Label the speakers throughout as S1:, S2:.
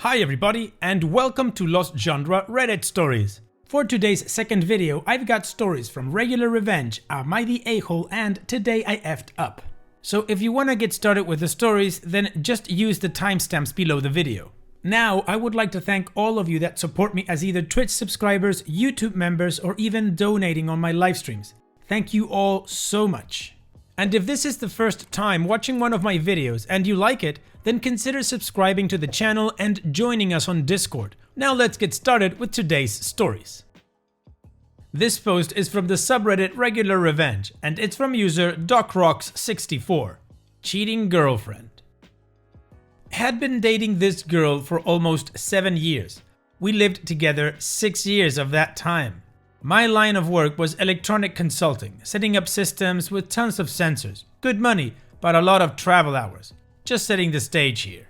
S1: Hi everybody, and welcome to Lost Genre Reddit Stories. For today's second video, I've got stories from Regular Revenge, Am I the A-Hole, and Today I Effed Up. So if you want to get started with the stories, then just use the timestamps below the video. Now, I would like to thank all of you that support me as either Twitch subscribers, YouTube members, or even donating on my live streams. Thank you all so much. And if this is the first time watching one of my videos and you like it, then consider subscribing to the channel and joining us on Discord. Now let's get started with today's stories. This post is from the subreddit Regular Revenge, and it's from user DocRocks64. Cheating girlfriend. Had been dating this girl for almost 7 years. We lived together 6 years of that time. My line of work was electronic consulting, setting up systems with tons of sensors. Good money, but a lot of travel hours. Just setting the stage here.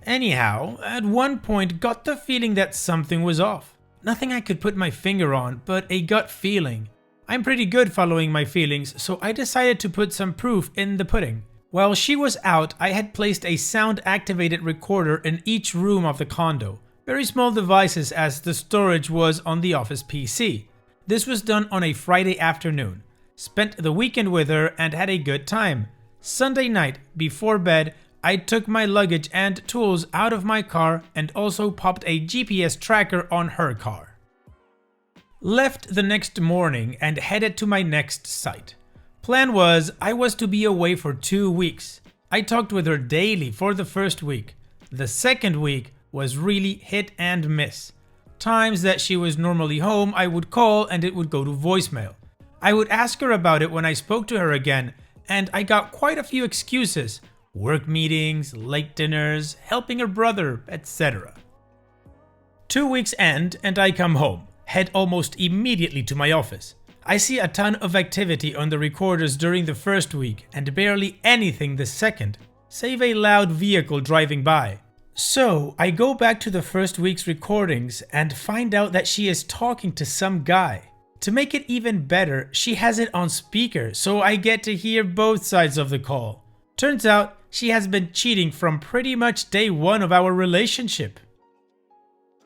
S1: Anyhow, at one point got the feeling that something was off. Nothing I could put my finger on, but a gut feeling. I'm pretty good following my feelings, so I decided to put some proof in the pudding. While she was out, I had placed a sound-activated recorder in each room of the condo. Very small devices as the storage was on the office PC. This was done on a Friday afternoon. Spent the weekend with her and had a good time. Sunday night, before bed, I took my luggage and tools out of my car and also popped a GPS tracker on her car. Left the next morning and headed to my next site. Plan was I was to be away for 2 weeks. I talked with her daily for the first week. The second week was really hit and miss. Times that she was normally home, I would call and it would go to voicemail. I would ask her about it when I spoke to her again, and I got quite a few excuses. Work meetings, late dinners, helping her brother, etc. 2 weeks end and I come home. Head almost immediately to my office. I see a ton of activity on the recorders during the first week and barely anything the second, save a loud vehicle driving by. So I go back to the first week's recordings and find out that she is talking to some guy. To make it even better, she has it on speaker, so I get to hear both sides of the call. Turns out she has been cheating from pretty much day one of our relationship.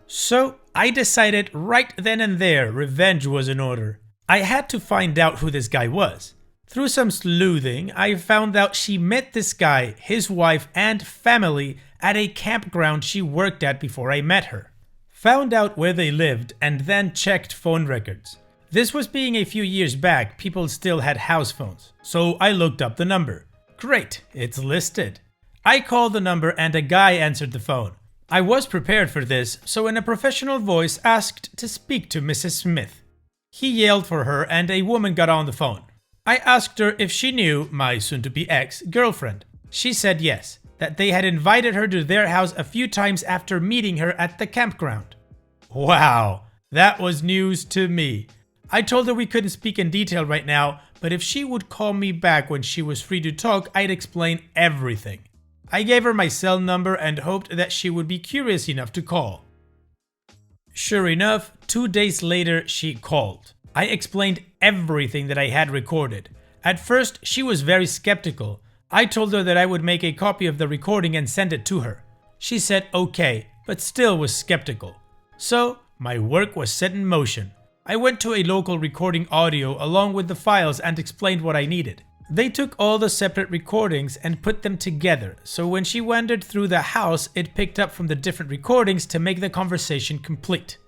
S1: So I decided right then and there revenge was in order. I had to find out who this guy was. Through some sleuthing, I found out she met this guy, his wife, and family at a campground she worked at before I met her. Found out where they lived and then checked phone records. This was being a few years back, people still had house phones, so I looked up the number. Great, it's listed. I called the number and a guy answered the phone. I was prepared for this, so in a professional voice asked to speak to Mrs. Smith. He yelled for her and a woman got on the phone. I asked her if she knew my soon-to-be ex-girlfriend. She said yes, that they had invited her to their house a few times after meeting her at the campground. Wow, that was news to me. I told her we couldn't speak in detail right now, but if she would call me back when she was free to talk, I'd explain everything. I gave her my cell number and hoped that she would be curious enough to call. Sure enough, 2 days later she called. I explained everything that I had recorded. At first, she was very skeptical. I told her that I would make a copy of the recording and send it to her. She said okay, but still was skeptical. So, my work was set in motion. I went to a local recording audio along with the files and explained what I needed. They took all the separate recordings and put them together, so when she wandered through the house, it picked up from the different recordings to make the conversation complete.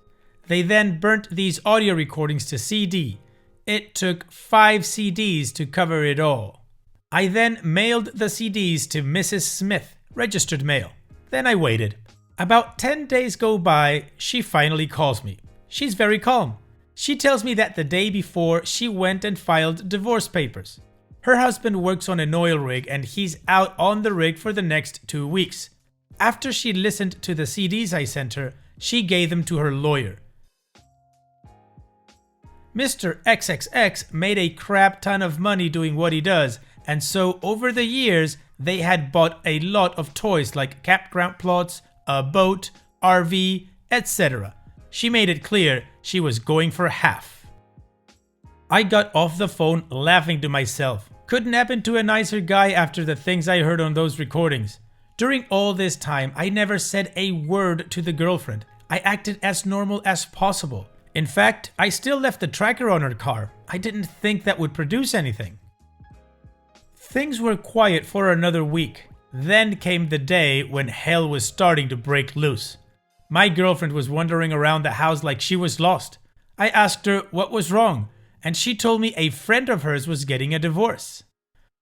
S1: They then burnt these audio recordings to CD. It took 5 CDs to cover it all. I then mailed the CDs to Mrs. Smith, registered mail. Then I waited. About 10 days go by, she finally calls me. She's very calm. She tells me that the day before, she went and filed divorce papers. Her husband works on an oil rig and he's out on the rig for the next 2 weeks. After she listened to the CDs I sent her, she gave them to her lawyer. Mr. XXX made a crap ton of money doing what he does, and so over the years, they had bought a lot of toys like campground plots, a boat, RV, etc. She made it clear she was going for half. I got off the phone laughing to myself. Couldn't happen to a nicer guy after the things I heard on those recordings. During all this time, I never said a word to the girlfriend. I acted as normal as possible. In fact, I still left the tracker on her car. I didn't think that would produce anything. Things were quiet for another week. Then came the day when hell was starting to break loose. My girlfriend was wandering around the house like she was lost. I asked her what was wrong, and she told me a friend of hers was getting a divorce.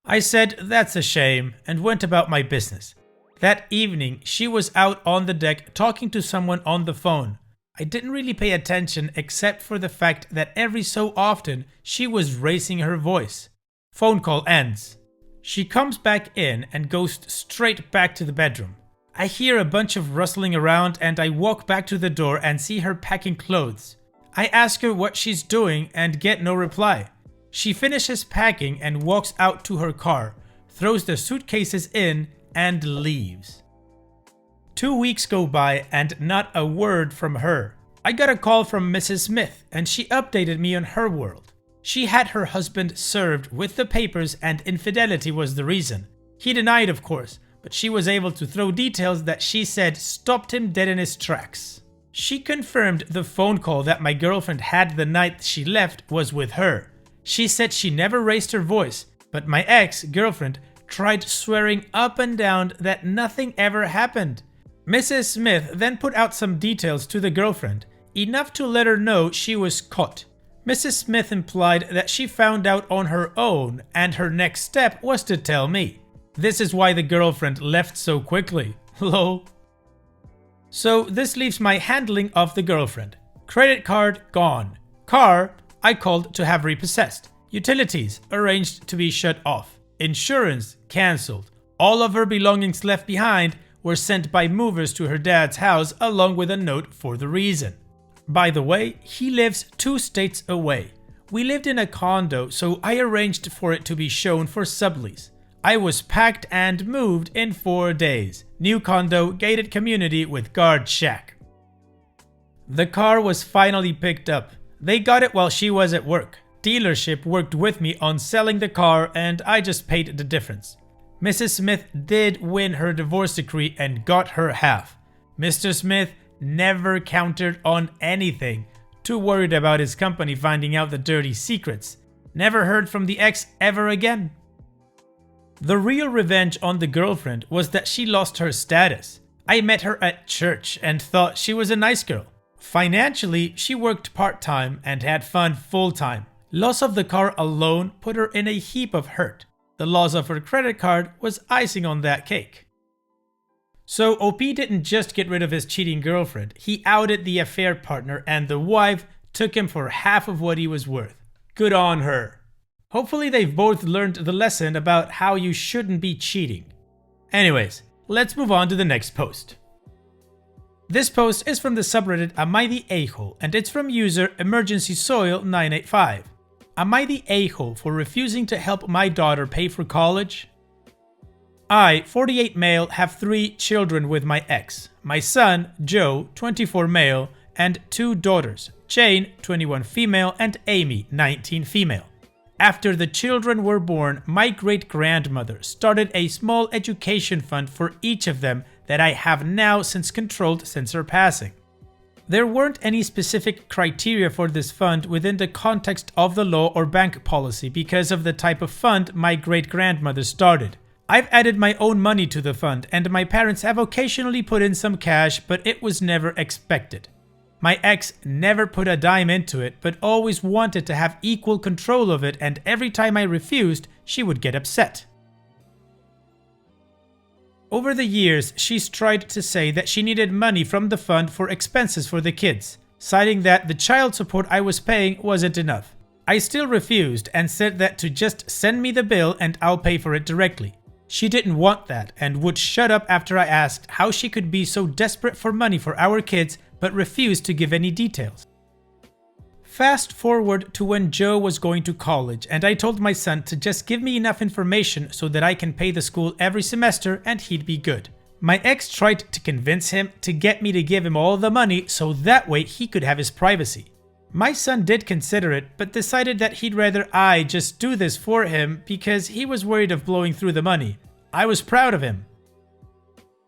S1: I said that's a shame and went about my business. That evening, she was out on the deck talking to someone on the phone. I didn't really pay attention except for the fact that every so often she was raising her voice. Phone call ends. She comes back in and goes straight back to the bedroom. I hear a bunch of rustling around and I walk back to the door and see her packing clothes. I ask her what she's doing and get no reply. She finishes packing and walks out to her car, throws the suitcases in and leaves. 2 weeks go by and not a word from her. I got a call from Mrs. Smith and she updated me on her world. She had her husband served with the papers and infidelity was the reason. He denied, of course, but she was able to throw details that she said stopped him dead in his tracks. She confirmed the phone call that my girlfriend had the night she left was with her. She said she never raised her voice, but my ex-girlfriend tried swearing up and down that nothing ever happened. Mrs. Smith then put out some details to the girlfriend, enough to let her know she was caught. Mrs. Smith implied that she found out on her own and her next step was to tell me. This is why the girlfriend left so quickly. Lol. So this leaves my handling of the girlfriend. Credit card gone. Car I called to have repossessed. Utilities arranged to be shut off. Insurance cancelled. All of her belongings left behind were sent by movers to her dad's house along with a note for the reason. By the way, he lives 2 states away. We lived in a condo, so I arranged for it to be shown for sublease. I was packed and moved in 4 days. New condo, gated community with guard shack. The car was finally picked up. They got it while she was at work. Dealership worked with me on selling the car and I just paid the difference. Mrs. Smith did win her divorce decree and got her half. Mr. Smith never countered on anything. Too worried about his company finding out the dirty secrets. Never heard from the ex ever again. The real revenge on the girlfriend was that she lost her status. I met her at church and thought she was a nice girl. Financially, she worked part-time and had fun full-time. Loss of the car alone put her in a heap of hurt. The loss of her credit card was icing on that cake. So OP didn't just get rid of his cheating girlfriend, he outed the affair partner and the wife took him for half of what he was worth. Good on her. Hopefully they've both learned the lesson about how you shouldn't be cheating. Anyways, let's move on to the next post. This post is from the subreddit Am I the A-hole and it's from user EmergencySoil985. Am I the a-hole for refusing to help my daughter pay for college? I, 48 male, have 3 children with my ex. My son, Joe, 24 male, and 2 daughters, Jane, 21 female, and Amy, 19 female. After the children were born, my great-grandmother started a small education fund for each of them that I have now since controlled since her passing. There weren't any specific criteria for this fund within the context of the law or bank policy because of the type of fund my great-grandmother started. I've added my own money to the fund and my parents have occasionally put in some cash, but it was never expected. My ex never put a dime into it, but always wanted to have equal control of it, and every time I refused, she would get upset. Over the years, she's tried to say that she needed money from the fund for expenses for the kids, citing that the child support I was paying wasn't enough. I still refused and said that to just send me the bill and I'll pay for it directly. She didn't want that and would shut up after I asked how she could be so desperate for money for our kids but refused to give any details. Fast forward to when Joe was going to college and I told my son to just give me enough information so that I can pay the school every semester and he'd be good. My ex tried to convince him to get me to give him all the money so that way he could have his privacy. My son did consider it, but decided that he'd rather I just do this for him because he was worried of blowing through the money. I was proud of him.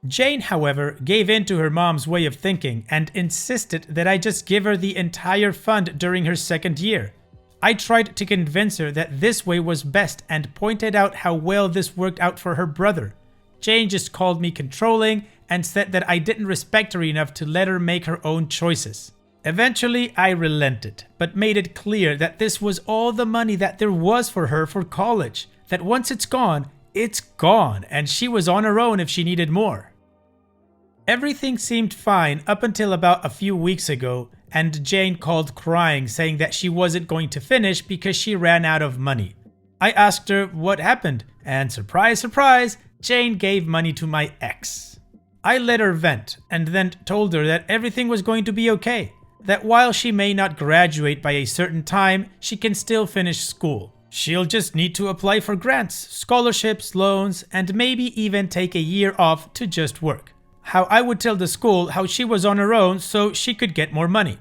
S1: Jane, however, gave in to her mom's way of thinking and insisted that I just give her the entire fund during her second year. I tried to convince her that this way was best and pointed out how well this worked out for her brother. Jane just called me controlling and said that I didn't respect her enough to let her make her own choices. Eventually, I relented, but made it clear that this was all the money that there was for her for college, that once it's gone, and she was on her own if she needed more. Everything seemed fine up until about a few weeks ago, and Jane called crying saying that she wasn't going to finish because she ran out of money. I asked her what happened, and surprise, surprise, Jane gave money to my ex. I let her vent and then told her that everything was going to be okay, that while she may not graduate by a certain time, she can still finish school. She'll just need to apply for grants, scholarships, loans, and maybe even take a year off to just work. How I would tell the school how she was on her own so she could get more money.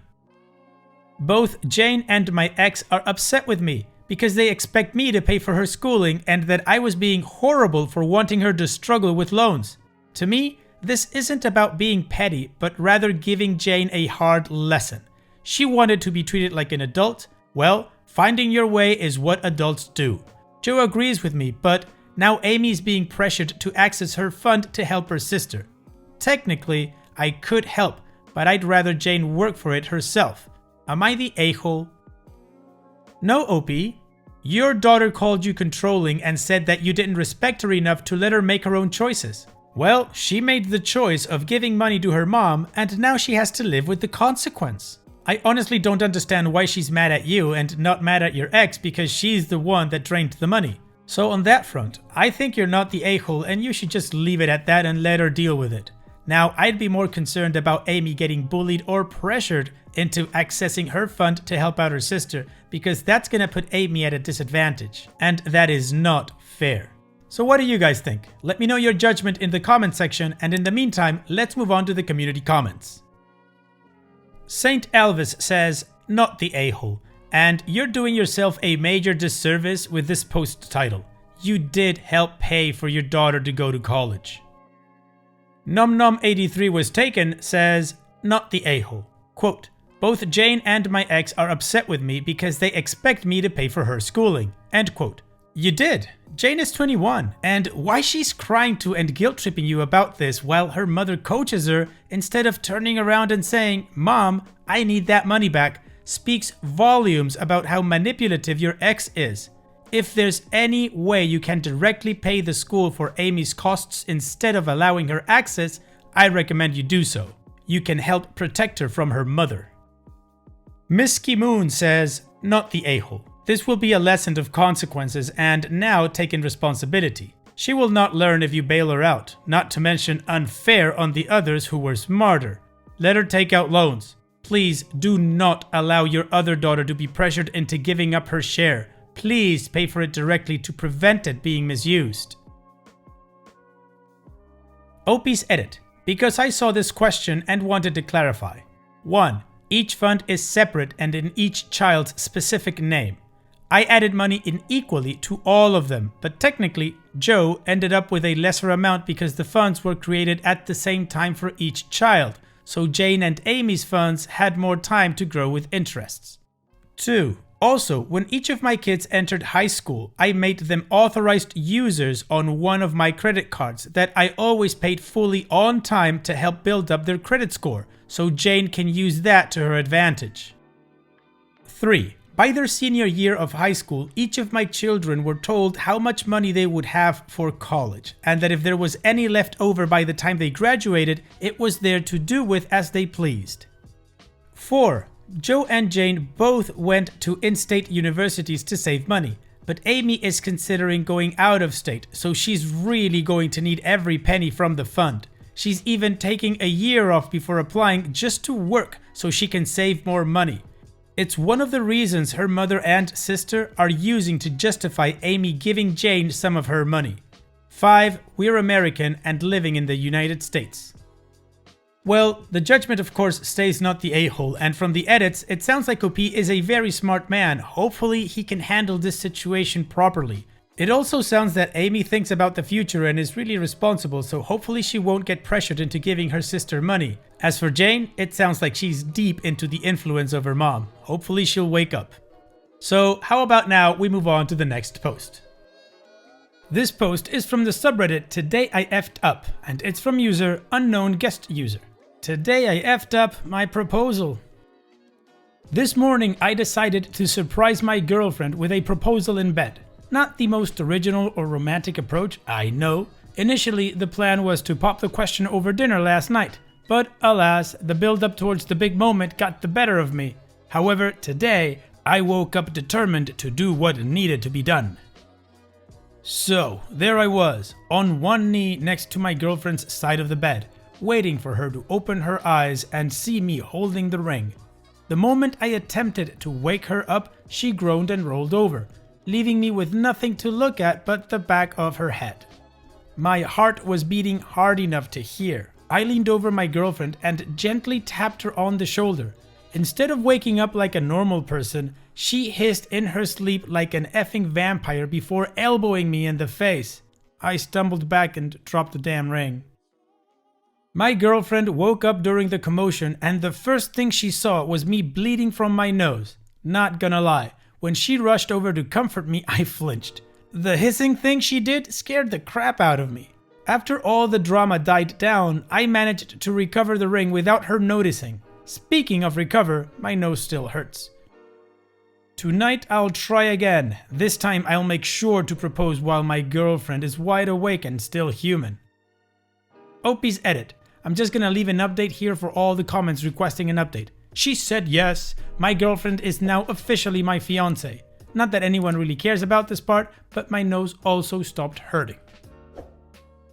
S1: Both Jane and my ex are upset with me because they expect me to pay for her schooling and that I was being horrible for wanting her to struggle with loans. To me, this isn't about being petty, but rather giving Jane a hard lesson. She wanted to be treated like an adult. Well, finding your way is what adults do. Joe agrees with me, but now Amy's being pressured to access her fund to help her sister. Technically, I could help, but I'd rather Jane work for it herself. Am I the a-hole? No, OP. Your daughter called you controlling and said that you didn't respect her enough to let her make her own choices. Well, she made the choice of giving money to her mom, and now she has to live with the consequence. I honestly don't understand why she's mad at you and not mad at your ex because she's the one that drained the money. So on that front, I think you're not the a-hole and you should just leave it at that and let her deal with it. Now, I'd be more concerned about Amy getting bullied or pressured into accessing her fund to help out her sister because that's gonna put Amy at a disadvantage, and that is not fair. So what do you guys think? Let me know your judgment in the comment section, and in the meantime, let's move on to the community comments. Saint Elvis says, not the a-hole, and you're doing yourself a major disservice with this post title. You did help pay for your daughter to go to college. NumNum83 was taken says, not the a-hole. Quote, both Jane and my ex are upset with me because they expect me to pay for her schooling. End quote. You did. Jane is 21, and why she's crying to and guilt-tripping you about this while her mother coaches her instead of turning around and saying, Mom, I need that money back, speaks volumes about how manipulative your ex is. If there's any way you can directly pay the school for Amy's costs instead of allowing her access, I recommend you do so. You can help protect her from her mother. Misky Moon says, not the a-hole. This will be a lesson of consequences and now taking responsibility. She will not learn if you bail her out, not to mention unfair on the others who were smarter. Let her take out loans. Please do not allow your other daughter to be pressured into giving up her share. Please pay for it directly to prevent it being misused. OP's edit. Because I saw this question and wanted to clarify. 1. Each fund is separate and in each child's specific name. I added money in equally to all of them, but technically, Joe ended up with a lesser amount because the funds were created at the same time for each child, so Jane and Amy's funds had more time to grow with interests. 2. Also, when each of my kids entered high school, I made them authorized users on one of my credit cards that I always paid fully on time to help build up their credit score, so Jane can use that to her advantage. 3. By their senior year of high school, each of my children were told how much money they would have for college, and that if there was any left over by the time they graduated, it was there to do with as they pleased. 4. Joe and Jane both went to in-state universities to save money, but Amy is considering going out of state, so she's really going to need every penny from the fund. She's even taking a year off before applying just to work so she can save more money. It's one of the reasons her mother and sister are using to justify Amy giving Jane some of her money. 5. We're American and living in the United States. Well, the judgment of course stays not the a-hole, and from the edits, it sounds like OP is a very smart man. Hopefully he can handle this situation properly. It also sounds that Amy thinks about the future and is really responsible, so hopefully she won't get pressured into giving her sister money. As for Jane, it sounds like she's deep into the influence of her mom. Hopefully she'll wake up. So how about now we move on to the next post. This post is from the subreddit Today I Effed Up, and it's from user unknown guest user. Today I effed up my proposal. This morning I decided to surprise my girlfriend with a proposal in bed. Not the most original or romantic approach, I know. Initially, the plan was to pop the question over dinner last night, but alas, the build-up towards the big moment got the better of me. However, today, I woke up determined to do what needed to be done. So, there I was, on one knee next to my girlfriend's side of the bed, waiting for her to open her eyes and see me holding the ring. The moment I attempted to wake her up, she groaned and rolled over, leaving me with nothing to look at but the back of her head. My heart was beating hard enough to hear. I leaned over my girlfriend and gently tapped her on the shoulder. Instead of waking up like a normal person, she hissed in her sleep like an effing vampire before elbowing me in the face. I stumbled back and dropped the damn ring. My girlfriend woke up during the commotion and the first thing she saw was me bleeding from my nose. Not gonna lie. When she rushed over to comfort me, I flinched. The hissing thing she did scared the crap out of me. After all the drama died down, I managed to recover the ring without her noticing. Speaking of recover, my nose still hurts. Tonight I'll try again. This time I'll make sure to propose while my girlfriend is wide awake and still human. Opie's edit. I'm just gonna leave an update here for all the comments requesting an update. She said yes, my girlfriend is now officially my fiance. Not that anyone really cares about this part, but my nose also stopped hurting.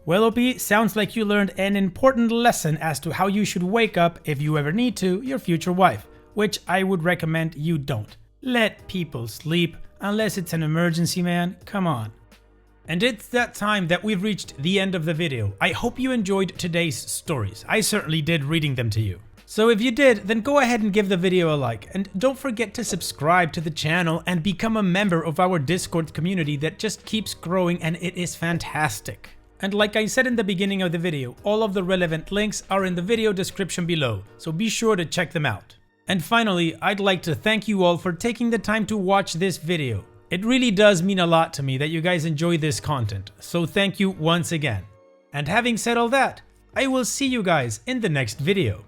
S1: Well, OP, sounds like you learned an important lesson as to how you should wake up, if you ever need to, your future wife, which I would recommend you don't. Let people sleep, unless it's an emergency, man, come on. And it's that time that we've reached the end of the video. I hope you enjoyed today's stories. I certainly did reading them to you. So if you did, then go ahead and give the video a like, and don't forget to subscribe to the channel and become a member of our Discord community that just keeps growing and it is fantastic. And like I said in the beginning of the video, all of the relevant links are in the video description below, so be sure to check them out. And finally, I'd like to thank you all for taking the time to watch this video. It really does mean a lot to me that you guys enjoy this content, so thank you once again. And having said all that, I will see you guys in the next video.